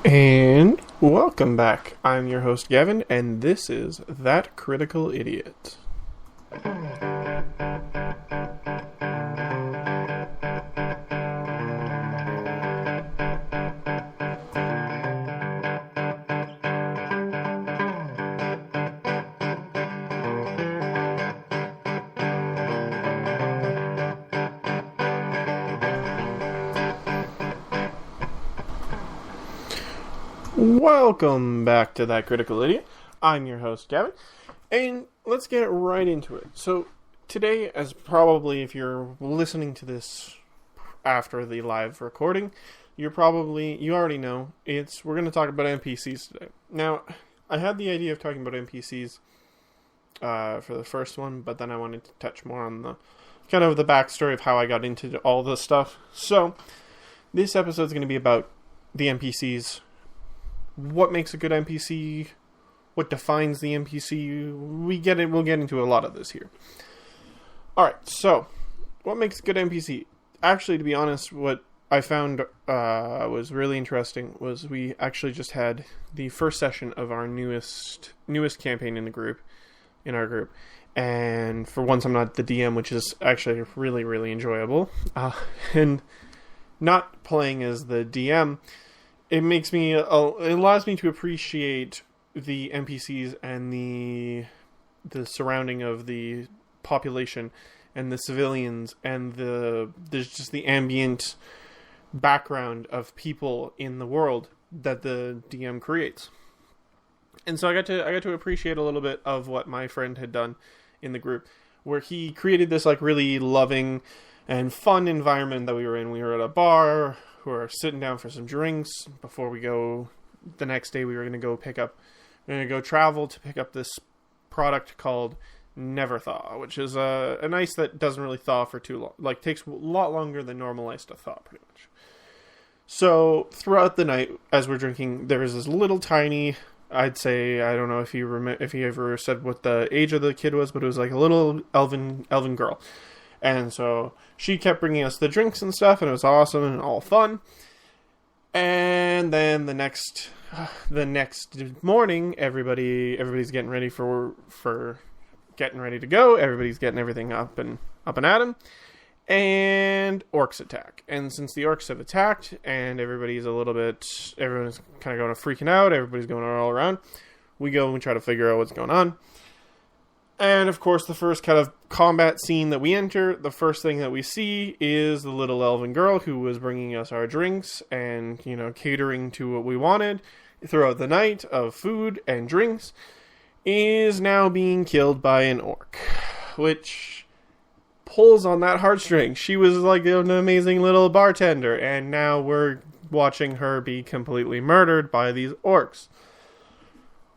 And welcome back. I'm your host Gavin, and this is That Critical Idiot. Welcome back to That Critical Idiot. I'm your host, Gavin, and let's get right into it. So, today, as probably if you're listening to this after the live recording, you already know, we're going to talk about NPCs today. Now, I had the idea of talking about NPCs for the first one, but then I wanted to touch more on the kind of the backstory of how I got into all this stuff. So, this episode is going to be about the NPCs. What makes a good NPC? What defines the NPC? We'll get into a lot of this here. Alright, so, what makes a good NPC? Actually, to be honest, what I found was really interesting was we actually just had the first session of our newest campaign in our group. And for once I'm not the DM, which is actually really, really enjoyable. And not playing as the DM, it allows me to appreciate the NPCs and the surrounding of the population and the civilians and there's just the ambient background of people in the world that the DM creates. And so I got to appreciate a little bit of what my friend had done in the group, where he created this like really loving and fun environment that we were in. We were at a bar. We were sitting down for some drinks before we go. The next day we were going to go travel to pick up this product called Never Thaw, which is an ice that doesn't really thaw for too long. Like, takes a lot longer than normal ice to thaw, pretty much. So, throughout the night, as we're drinking, there was this little tiny, I'd say, I don't know if you ever said what the age of the kid was, but it was like a little elven girl. And so she kept bringing us the drinks and stuff, and it was awesome and all fun. And then the next morning, everybody's getting ready for getting ready to go. Everybody's getting everything up and at 'em. And orcs attack. And since the orcs have attacked, and everyone's kind of going freaking out, everybody's going all around, we go and we try to figure out what's going on. And, of course, the first kind of combat scene that we enter, the first thing that we see is the little elven girl who was bringing us our drinks and, catering to what we wanted throughout the night of food and drinks, is now being killed by an orc, which pulls on that heartstring. She was like an amazing little bartender, and now we're watching her be completely murdered by these orcs.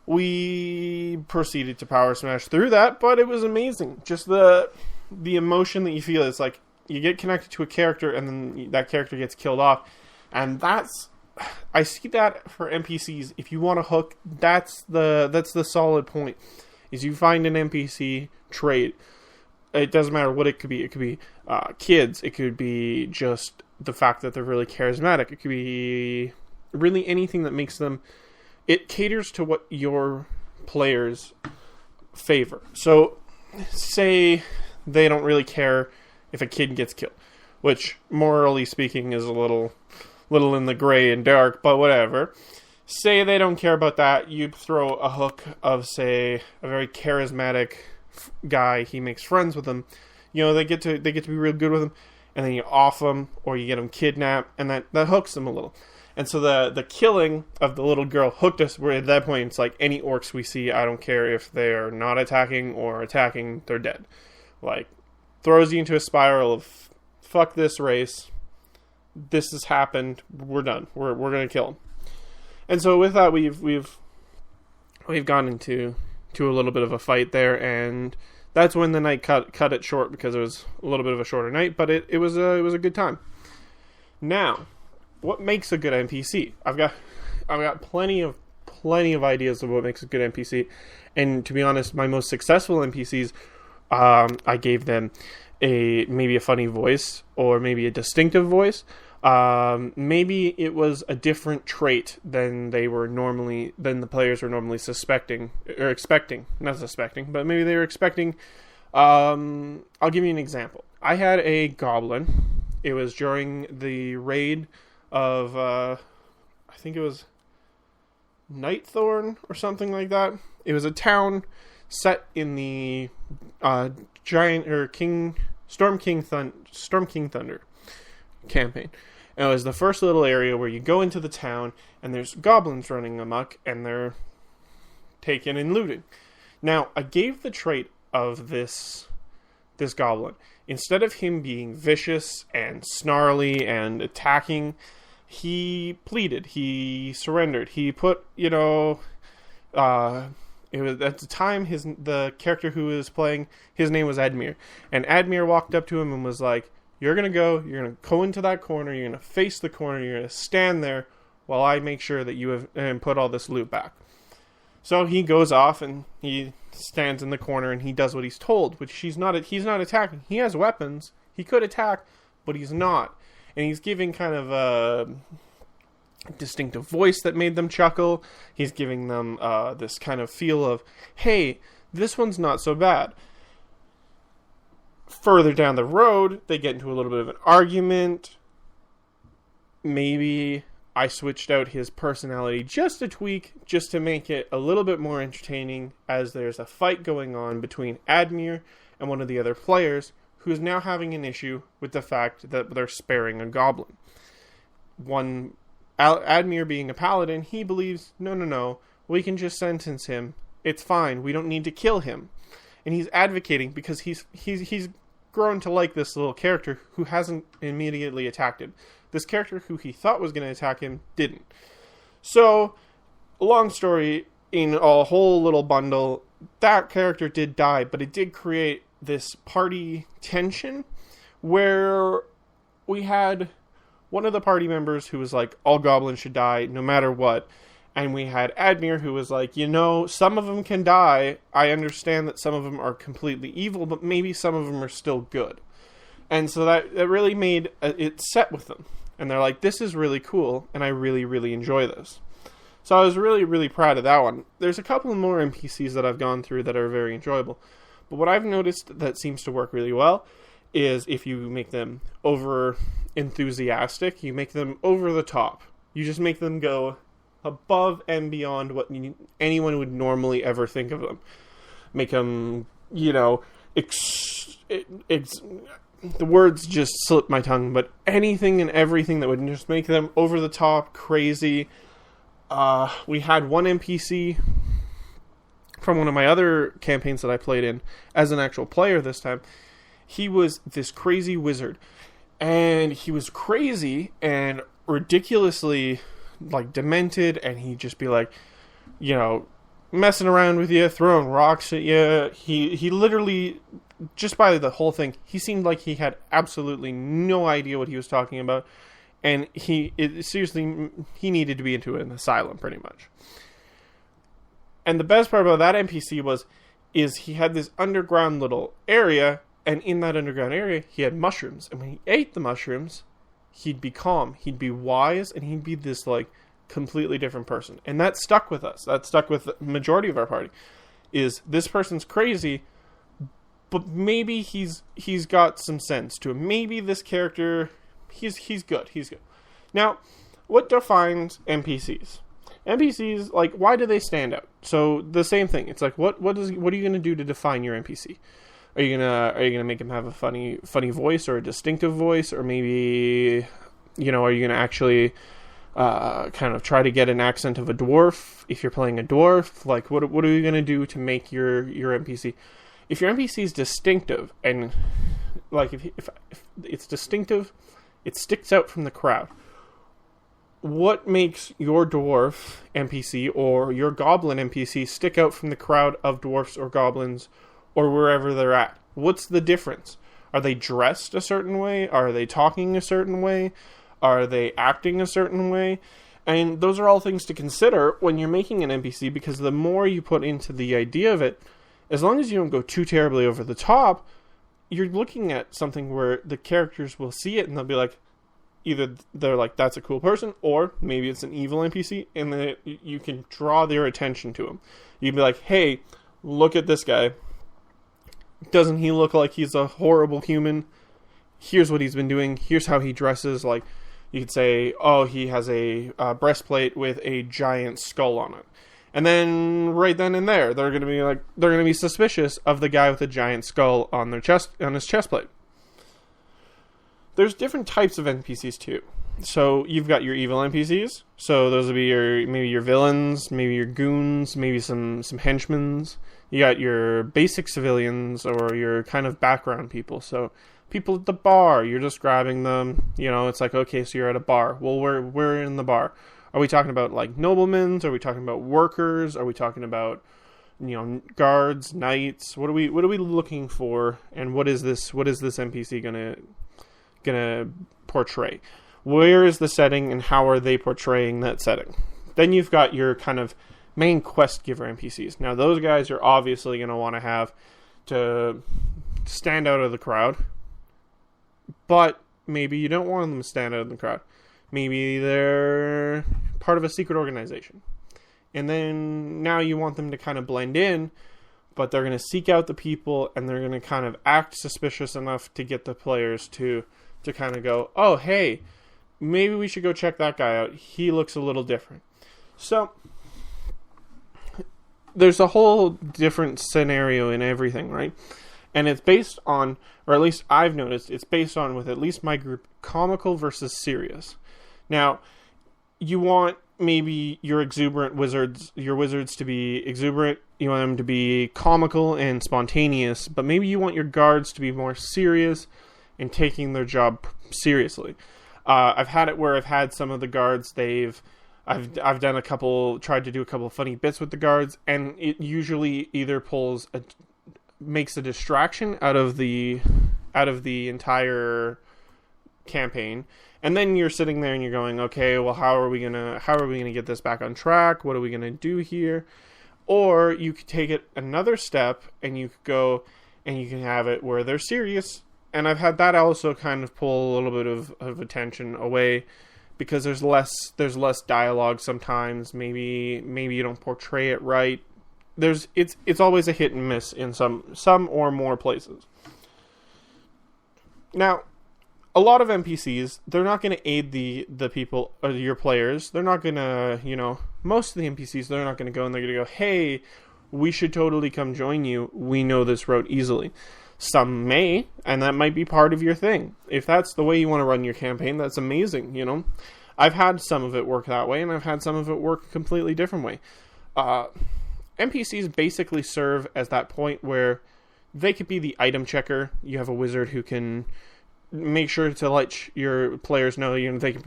We proceeded to power smash through that, but it was amazing. Just the emotion that you feel. It's like you get connected to a character, and then that character gets killed off. And I see that for NPCs. If you want to hook, that's the solid point. Is you find an NPC trait. It doesn't matter what it could be. It could be kids. It could be just the fact that they're really charismatic. It could be really anything that makes them. It caters to what your players favor. So, say they don't really care if a kid gets killed, which, morally speaking, is a little in the gray and dark, but whatever. Say they don't care about that, you throw a hook of, say, a very charismatic guy. He makes friends with them. They get to be real good with him, and then you off them, or you get them kidnapped, and that hooks them a little. And so the killing of the little girl hooked us, where at that point it's like any orcs we see, I don't care if they're not attacking or attacking, they're dead. Like, throws you into a spiral of, fuck this race, this has happened, we're done, we're gonna kill them. And so with that, we've gone into a little bit of a fight there, and that's when the night cut it short, because it was a little bit of a shorter night, but it was a good time. Now, what makes a good NPC? I've got plenty of ideas of what makes a good NPC, and to be honest, my most successful NPCs, I gave them maybe a funny voice or maybe a distinctive voice. Maybe it was a different trait than the players were normally suspecting or expecting. Not suspecting, but maybe they were expecting. I'll give you an example. I had a goblin. It was during the raid of I think it was Nightthorn or something like that. It was a town set in the Storm King Thunder campaign. And it was the first little area where you go into the town and there's goblins running amok and they're taking and looting. Now, I gave the trait of this goblin. Instead of him being vicious and snarly and attacking, he pleaded. He surrendered. He put, it was at the time the character who was playing, his name was Admir, and Admir walked up to him and was like, you're gonna go into that corner, you're gonna face the corner, you're gonna stand there while I make sure that you have and put all this loot back. So he goes off and he stands in the corner and he does what he's told, which he's not attacking. He has weapons, he could attack, but he's not. And he's giving kind of a distinctive voice that made them chuckle. He's giving them this kind of feel of, hey, this one's not so bad. Further down the road, they get into a little bit of an argument. Maybe I switched out his personality just a tweak, just to make it a little bit more entertaining, as there's a fight going on between Admir and one of the other players, who's now having an issue with the fact that they're sparing a goblin. Admir being a paladin, he believes, no, we can just sentence him. It's fine. We don't need to kill him. And he's advocating because he's grown to like this little character who hasn't immediately attacked him. This character who he thought was going to attack him didn't. So, long story, in a whole little bundle, that character did die, but it did create this party tension where we had one of the party members who was like, all goblins should die no matter what. And we had Admir who was like, some of them can die. I understand that some of them are completely evil, but maybe some of them are still good. And so that really made it set with them. And they're like, this is really cool, and I really, really enjoy this. So I was really, really proud of that one. There's a couple more NPCs that I've gone through that are very enjoyable. But what I've noticed that seems to work really well is if you make them over enthusiastic, you make them over the top. You just make them go above and beyond what anyone would normally ever think of them. Make them, the words just slip my tongue, but anything and everything that would just make them over the top, crazy. We had one NPC from one of my other campaigns that I played in as an actual player this time. He was this crazy wizard, and he was crazy and ridiculously demented, and he'd just be messing around with you, throwing rocks at you. He literally, just by the whole thing, he seemed like he had absolutely no idea what he was talking about, and he needed to be into an asylum pretty much. And the best part about that NPC is he had this underground little area, and in that underground area he had mushrooms, and when he ate the mushrooms, he'd be calm, he'd be wise, and he'd be this completely different person. And that stuck with us. That stuck with the majority of our party. Is this person's crazy, but maybe he's got some sense to him. Maybe this character, he's good. He's good. Now, what defines NPCs? NPCs, why do they stand out? So the same thing. It's what are you going to do to define your NPC? Are you gonna make him have a funny voice or a distinctive voice, or maybe are you gonna actually kind of try to get an accent of a dwarf if you're playing a dwarf? What are you gonna do to make your NPC? If your NPC is distinctive and if it's distinctive, it sticks out from the crowd. What makes your dwarf NPC or your goblin NPC stick out from the crowd of dwarfs or goblins or wherever they're at? What's the difference? Are they dressed a certain way? Are they talking a certain way? Are they acting a certain way? And those are all things to consider when you're making an NPC, because the more you put into the idea of it, as long as you don't go too terribly over the top, you're looking at something where the characters will see it and they'll be like, either they're like, that's a cool person, or maybe it's an evil NPC, and then you can draw their attention to him. You'd be like, hey, look at this guy. Doesn't he look like he's a horrible human? Here's what he's been doing. Here's how he dresses. Like, you could say, oh, he has a breastplate with a giant skull on it. And then right then and there, they're going to be suspicious of the guy with a giant skull on their chest, on his chest plate. There's different types of NPCs too. So you've got your evil NPCs. So those would be maybe your villains, maybe your goons, maybe some henchmen. You got your basic civilians or your kind of background people. So people at the bar, you're just grabbing them. You know, it's like, okay, so you're at a bar. Well, we're in the bar. Are we talking about like noblemen? Are we talking about workers? Are we talking about, you know, guards, knights? What are we looking for? And what is this NPC gonna portray? Where is the setting and how are they portraying that setting? Then you've got your kind of main quest giver NPCs. Now those guys are obviously going to want to have to stand out of the crowd, but maybe you don't want them to stand out of the crowd. Maybe they're part of a secret organization, and then now you want them to kind of blend in, but they're going to seek out the people and they're going to kind of act suspicious enough to get the players to kind of go, oh, hey, maybe we should go check that guy out. He looks a little different. So there's a whole different scenario in everything, right? And it's based on, or at least I've noticed, it's based on, with at least my group, comical versus serious. Now, you want maybe your wizards to be exuberant, you want them to be comical and spontaneous, but maybe you want your guards to be more serious and taking their job seriously. I've had it where I've had some of the guards, I've done tried to do a couple of funny bits with the guards, and it usually either makes a distraction out of the entire campaign, and then you're sitting there and you're going, okay, well, how are we gonna get this back on track? What are we gonna do here? Or you could take it another step and you could go and you can have it where they're serious. And I've had that also kind of pull a little bit of attention away, because there's less dialogue sometimes. Maybe you don't portray it right. It's always a hit and miss in some or more places. Now, a lot of NPCs, they're not going to aid the people, or your players. They're not going to, most of the NPCs, they're not going to go and they're going to go, hey, we should totally come join you. We know this route easily. Some may, and that might be part of your thing. If that's the way you want to run your campaign, that's amazing, I've had some of it work that way, and I've had some of it work a completely different way. NPCs basically serve as that point where they could be the item checker. You have a wizard who can make sure to let your players know, they can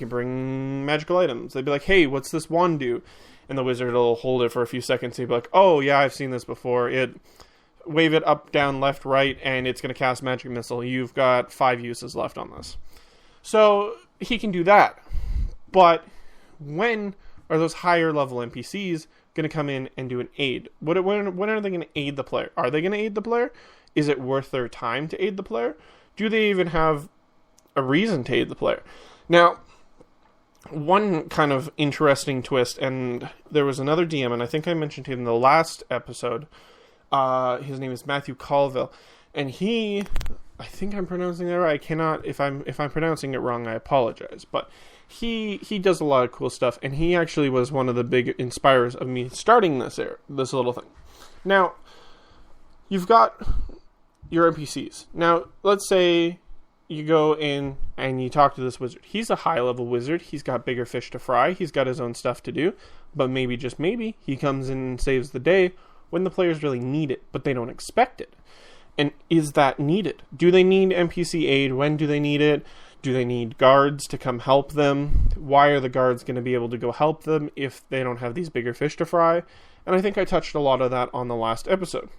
bring magical items. They'd be like, hey, what's this wand do? And the wizard will hold it for a few seconds. He'd be like, oh yeah, I've seen this before. Wave it up, down, left, right, and it's going to cast magic missile. You've got 5 uses left on this. So he can do that. But when are those higher level NPCs going to come in and do an aid? When are they going to aid the player? Are they going to aid the player? Is it worth their time to aid the player? Do they even have a reason to aid the player? Now, one kind of interesting twist, and there was another DM, and I think I mentioned him in the last episode. His name is Matthew Colville, and I think I'm pronouncing that right. I cannot, if I'm pronouncing it wrong, I apologize. But he does a lot of cool stuff, and he actually was one of the big inspirers of me starting this little thing. Now, you've got your NPCs. Now, let's say you go in and you talk to this wizard. He's a high-level wizard. He's got bigger fish to fry. He's got his own stuff to do. But maybe, just maybe, he comes in and saves the day when the players really need it, but they don't expect it. And is that needed? Do they need NPC aid? When do they need it? Do they need guards to come help them? Why are the guards going to be able to go help them if they don't have these bigger fish to fry? And I think I touched a lot of that on the last episode.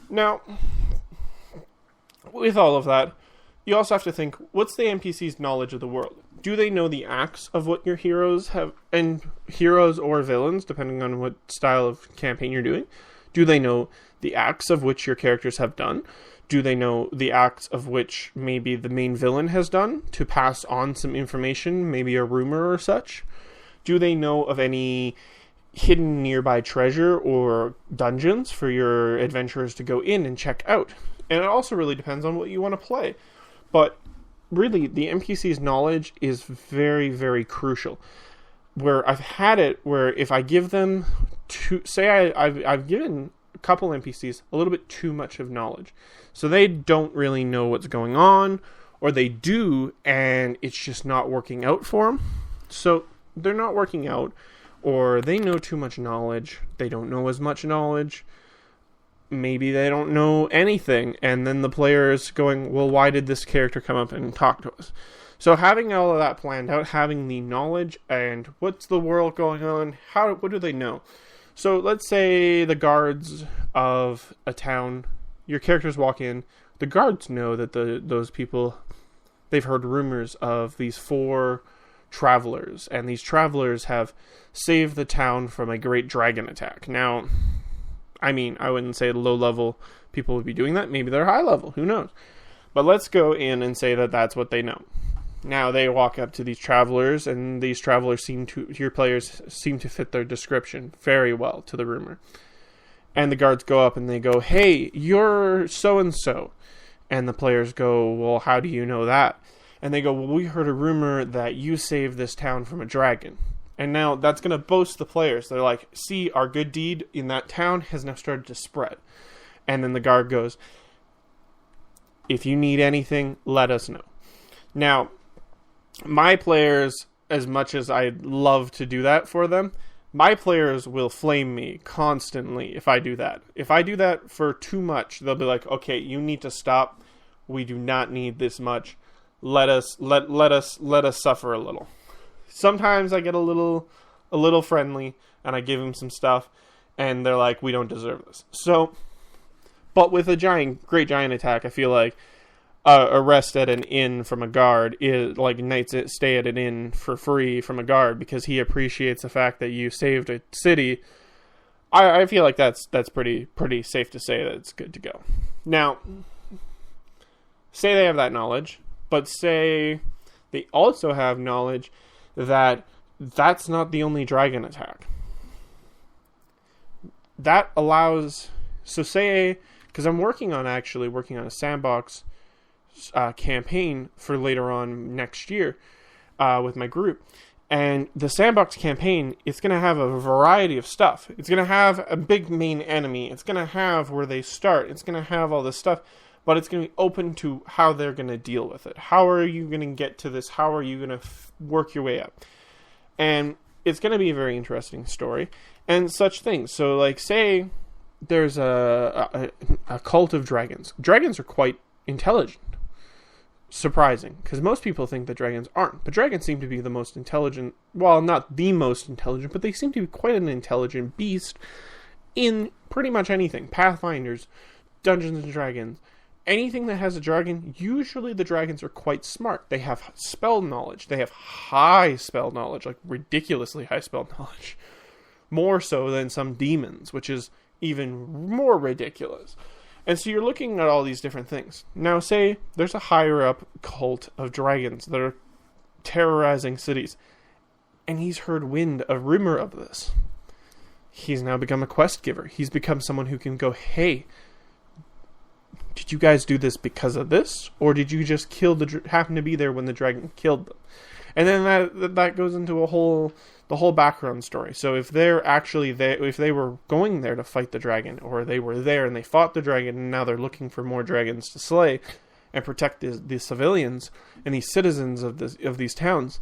Now, with all of that, you also have to think, what's the NPC's knowledge of the world? Do they know the acts of what your heroes have, and heroes or villains, depending on what style of campaign you're doing? Do they know the acts of which your characters have done? Do they know the acts of which maybe the main villain has done to pass on some information, maybe a rumor or such? Do they know of any hidden nearby treasure or dungeons for your adventurers to go in and check out? And it also really depends on what you want to play. But really, the NPC's knowledge is very, very crucial. Where I've had it where if I give them I've given a couple NPCs a little bit too much of knowledge. So they don't really know what's going on, or they do, and it's just not working out for them. So they're not working out, or they know too much knowledge, they don't know as much knowledge, maybe they don't know anything, and then the player is going, well, why did this character come up and talk to us? So having all of that planned out, having the knowledge, and what's the world going on, what do they know? So let's say the guards of a town, your characters walk in, the guards know that those people, they've heard rumors of these 4 travelers, and these travelers have saved the town from a great dragon attack. Now, I mean, I wouldn't say low level people would be doing that. Maybe they're high level, who knows? But let's go in and say that that's what they know. Now they walk up to these travelers, and these travelers your players seem to fit their description very well to the rumor. And the guards go up and they go, hey, you're so-and-so. And the players go, well, how do you know that? And they go, well, we heard a rumor that you saved this town from a dragon. And now that's going to boast the players. They're like, see, our good deed in that town has now started to spread. And then the guard goes, if you need anything, let us know. Now, my players, as much as I'd love to do that for them, my players will flame me constantly if I do that. If I do that for too much, they'll be like, okay, you need to stop. We do not need this much. Let us suffer a little. Sometimes I get a little friendly and I give them some stuff and they're like, we don't deserve this. So, but with a great giant attack, I feel like a rest at an inn from a guard is like nights stay at an inn for free from a guard because he appreciates the fact that you saved a city. I feel like that's pretty safe to say that it's good to go. Now, say they have that knowledge, but say they also have knowledge that that's not the only dragon attack. That allows, so say, because I'm working on a sandbox campaign for later on next year with my group, and the sandbox campaign, it's going to have a variety of stuff. It's going to have a big main enemy, it's going to have where they start, it's going to have all this stuff, but it's going to be open to how they're going to deal with it. How are you going to get to this? How are you going to work your way up? And it's going to be a very interesting story and such things. So like say there's a cult of dragons. Dragons are quite intelligent. Surprising, because most people think that dragons aren't, but dragons seem to be the most intelligent, well, not the most intelligent, but they seem to be quite an intelligent beast in pretty much anything. Pathfinders, Dungeons and Dragons, anything that has a dragon, usually the dragons are quite smart. They have spell knowledge, they have high spell knowledge, like ridiculously high spell knowledge, more so than some demons, which is even more ridiculous. And so you're looking at all these different things. Now say there's a higher up cult of dragons that are terrorizing cities. And he's heard a rumor of this. He's now become a quest giver. He's become someone who can go, hey, did you guys do this because of this? Or did you just happen to be there when the dragon killed them? And then that goes into the whole background story. So if they're actually there, if they were going there to fight the dragon, or they were there and they fought the dragon, and now they're looking for more dragons to slay and protect the civilians and these citizens of these towns,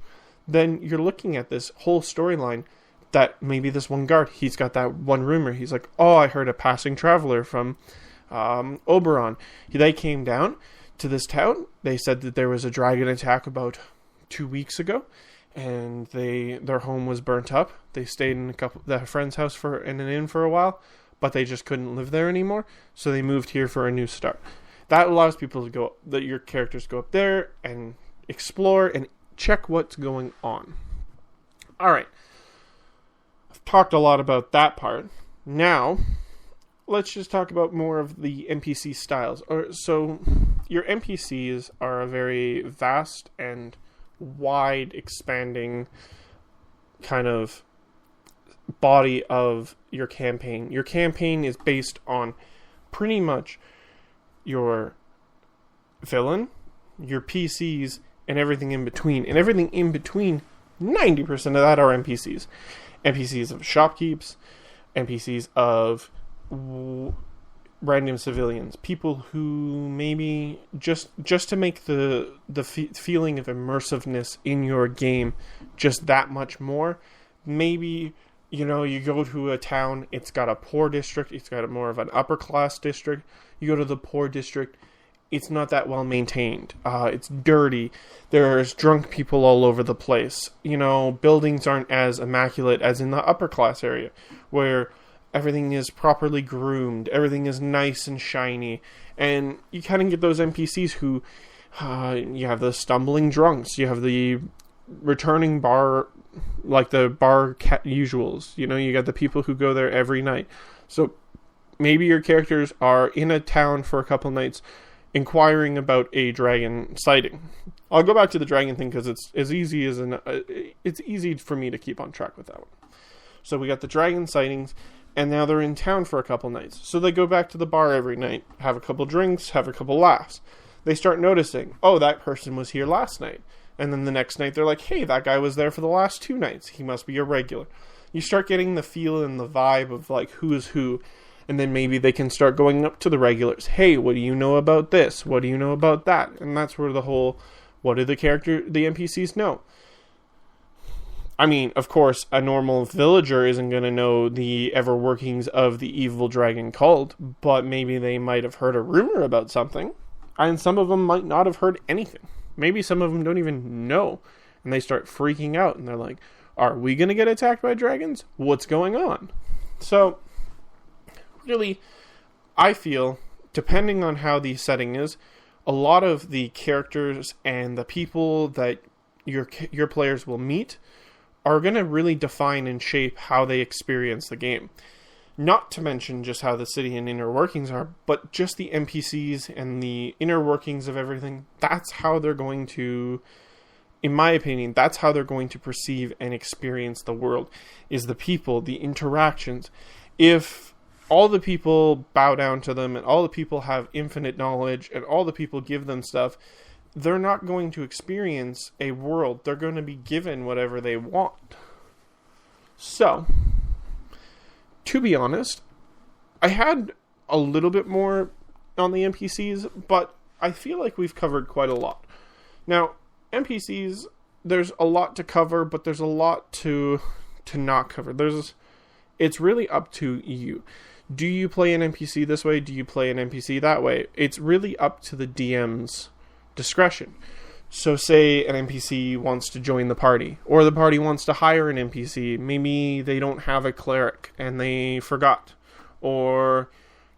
then you're looking at this whole storyline that maybe this one guard, he's got that one rumor. He's like, oh, I heard a passing traveler from Oberon. They came down to this town. They said that there was a dragon attack about 2 weeks ago, and their home was burnt up. They stayed in a friend's house in an inn for a while, but they just couldn't live there anymore, so they moved here for a new start. That allows people to your characters go up there and explore and check what's going on. Alright, I've talked a lot about that part. Now, let's just talk about more of the NPC styles. So your NPCs are a very vast and wide expanding kind of body of your campaign. Your campaign is based on pretty much your villain, your PCs, and everything in between. And everything in between, 90% of that are NPCs. NPCs of shopkeeps, NPCs of random civilians, people who maybe just to make the feeling of immersiveness in your game just that much more. Maybe, you go to a town, it's got a poor district, it's got more of an upper class district. You go to the poor district, it's not that well maintained. It's dirty. There's drunk people all over the place. Buildings aren't as immaculate as in the upper class area, where everything is properly groomed, everything is nice and shiny, and you kind of get those NPCs who, you have the stumbling drunks, you have the returning bar, like the bar usuals, you got the people who go there every night. So maybe your characters are in a town for a couple nights, inquiring about a dragon sighting. I'll go back to the dragon thing because it's easy for me to keep on track with that one. So we got the dragon sightings, and now they're in town for a couple nights. So they go back to the bar every night, have a couple drinks, have a couple laughs. They start noticing, oh, that person was here last night. And then the next night they're like, hey, that guy was there for the last 2 nights. He must be a regular. You start getting the feel and the vibe of like who is who. And then maybe they can start going up to the regulars. Hey, what do you know about this? What do you know about that? And that's where the whole, what do the NPCs know? I mean, of course, a normal villager isn't going to know the ever workings of the evil dragon cult, but maybe they might have heard a rumor about something, and some of them might not have heard anything. Maybe some of them don't even know, and they start freaking out, and they're like, are we going to get attacked by dragons? What's going on? So, really, I feel, depending on how the setting is, a lot of the characters and the people that your players will meet are going to really define and shape how they experience the game. Not to mention just how the city and inner workings are, but just the NPCs and the inner workings of everything. That's how they're going to, in my opinion, that's how they're going to perceive and experience the world, is the people, the interactions. If all the people bow down to them and all the people have infinite knowledge and all the people give them stuff, they're not going to experience a world. They're going to be given whatever they want. So, to be honest, I had a little bit more on the NPCs, but I feel like we've covered quite a lot. Now, NPCs, there's a lot to cover, but there's a lot to not cover. It's really up to you. Do you play an NPC this way? Do you play an NPC that way? It's really up to the DM's discretion. So say an NPC wants to join the party, or the party wants to hire an NPC. Maybe they don't have a cleric and they forgot, or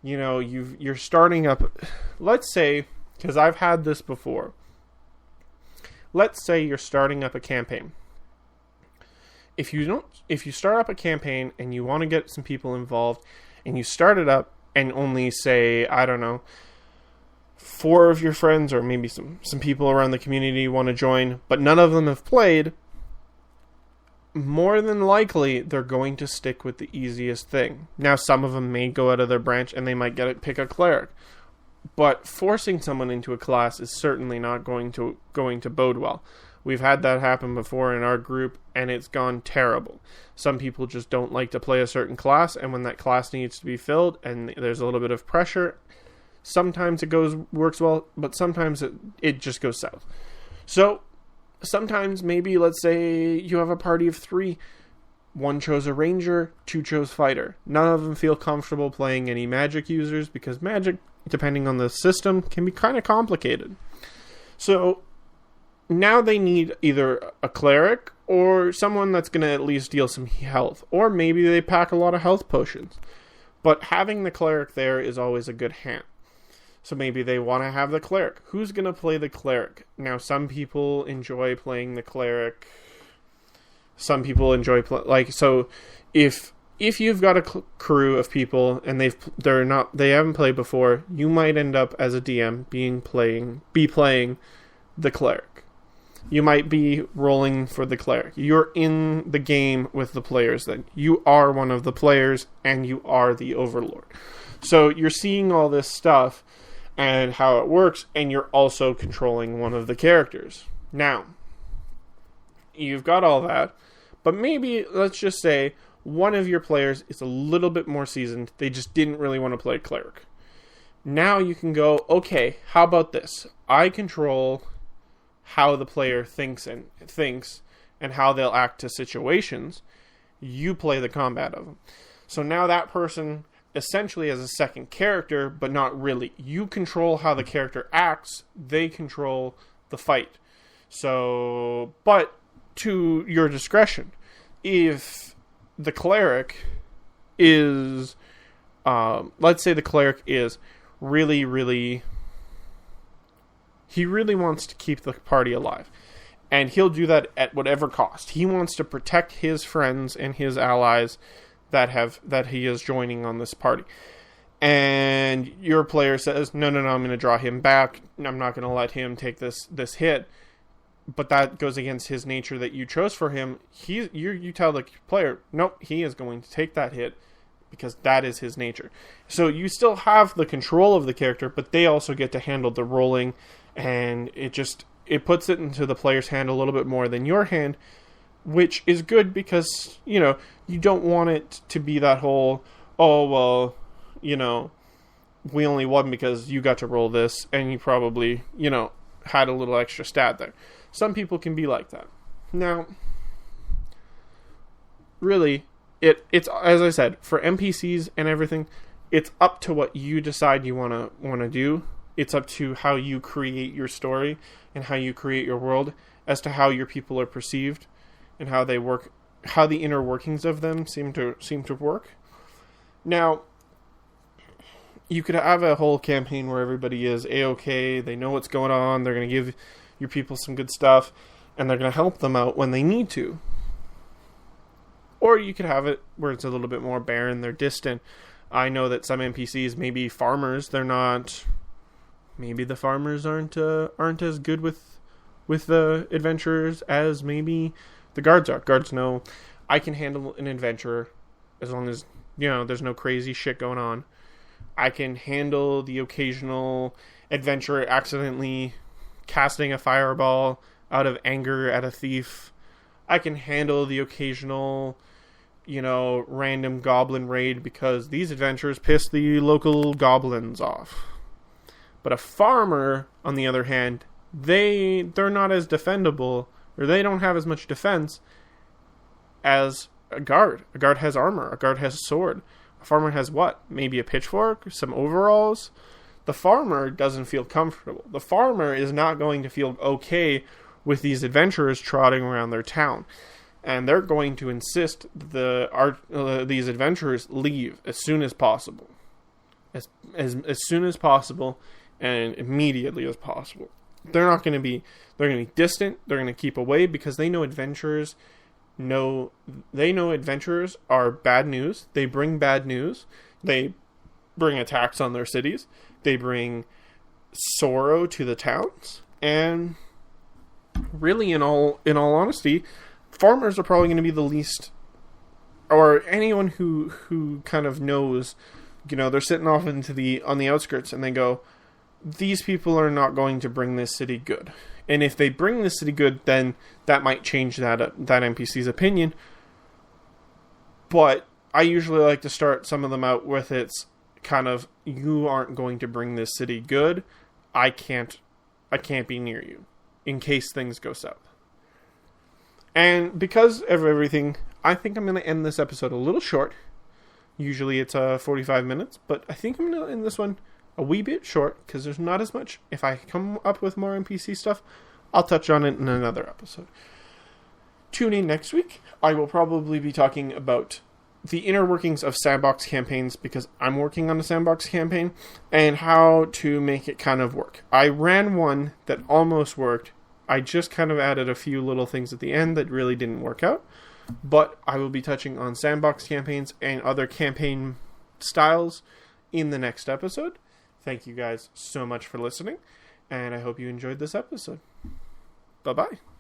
you're starting up. Let's say, because I've had this before. Let's say you're starting up a campaign. If you start up a campaign and you want to get some people involved, and you start it up and only say, I don't know, 4 of your friends or maybe some people around the community want to join, but none of them have played, more than likely they're going to stick with the easiest thing. Now, some of them may go out of their branch and they might pick a cleric, but forcing someone into a class is certainly not going to bode well. We've had that happen before in our group, and it's gone terrible. Some people just don't like to play a certain class, and when that class needs to be filled and there's a little bit of pressure, sometimes it works well, but sometimes it just goes south. So sometimes maybe, let's say you have a party of 3. 1 chose a ranger, 2 chose fighter. None of them feel comfortable playing any magic users because magic, depending on the system, can be kind of complicated. So now they need either a cleric or someone that's going to at least deal some health. Or maybe they pack a lot of health potions. But having the cleric there is always a good hand. So maybe they want to have the cleric. Who's going to play the cleric? Now, some people enjoy playing the cleric. Some people enjoy so if if you've got a crew of people and they haven't played before, you might end up as a DM playing the cleric. You might be rolling for the cleric. You're in the game with the players then. You are one of the players and you are the overlord. So you're seeing all this stuff and how it works, and you're also controlling one of the characters. Now, you've got all that, but maybe, let's just say, one of your players is a little bit more seasoned. They just didn't really want to play cleric. Now you can go, okay, how about this? I control how the player thinks and how they'll act to situations. You play the combat of them. So now that person essentially as a second character, but not really. You control how the character acts, they control the fight. So, but to your discretion. If the cleric is, let's say the cleric is really, he really wants to keep the party alive. And he'll do that at whatever cost. He wants to protect his friends and his allies that he is joining on this party. And your player says, no, I'm going to draw him back. I'm not going to let him take this hit. But that goes against his nature that you chose for him. You tell the player, nope, he is going to take that hit because that is his nature. So you still have the control of the character, but they also get to handle the rolling, and it puts it into the player's hand a little bit more than your hand, which is good because, you don't want it to be that whole, oh, well, we only won because you got to roll this, and you probably, had a little extra stat there. Some people can be like that. Now, really, it's as I said, for NPCs and everything, it's up to what you decide you want to do. It's up to how you create your story and how you create your world as to how your people are perceived and how they work, how the inner workings of them seem to work. Now, you could have a whole campaign where everybody is A-okay, they know what's going on, they're going to give your people some good stuff, and they're going to help them out when they need to. Or you could have it where it's a little bit more barren, they're distant. I know that some NPCs, maybe farmers, maybe the farmers aren't as good with the adventurers as maybe the guards are. Guards know I can handle an adventurer as long as, there's no crazy shit going on. I can handle the occasional adventurer accidentally casting a fireball out of anger at a thief. I can handle the occasional, random goblin raid because these adventurers piss the local goblins off. But a farmer, on the other hand, they're not as defendable, or they don't have as much defense as a guard. A guard has armor. A guard has a sword. A farmer has what? Maybe a pitchfork? Some overalls? The farmer doesn't feel comfortable. The farmer is not going to feel okay with these adventurers trotting around their town. And they're going to insist these adventurers leave as soon as possible. As soon as possible and immediately as possible. They're going to be distant. They're going to keep away because they know adventurers are bad news. They bring bad news. They bring attacks on their cities. They bring sorrow to the towns. And really, in all honesty, farmers are probably going to be the least, or anyone who kind of knows, they're sitting off on the outskirts and they go, these people are not going to bring this city good. And if they bring this city good, then that might change that NPC's opinion. But I usually like to start some of them out with it's kind of, you aren't going to bring this city good. I can't be near you in case things go south. And because of everything, I think I'm going to end this episode a little short. Usually it's 45 minutes, but I think I'm going to end this one a wee bit short because there's not as much. If I come up with more NPC stuff, I'll touch on it in another episode. Tune in next week. I will probably be talking about the inner workings of sandbox campaigns because I'm working on a sandbox campaign and how to make it kind of work. I ran one that almost worked. I just kind of added a few little things at the end that really didn't work out. but I will be touching on sandbox campaigns and other campaign styles in the next episode. Thank you guys so much for listening, and I hope you enjoyed this episode. Bye-bye.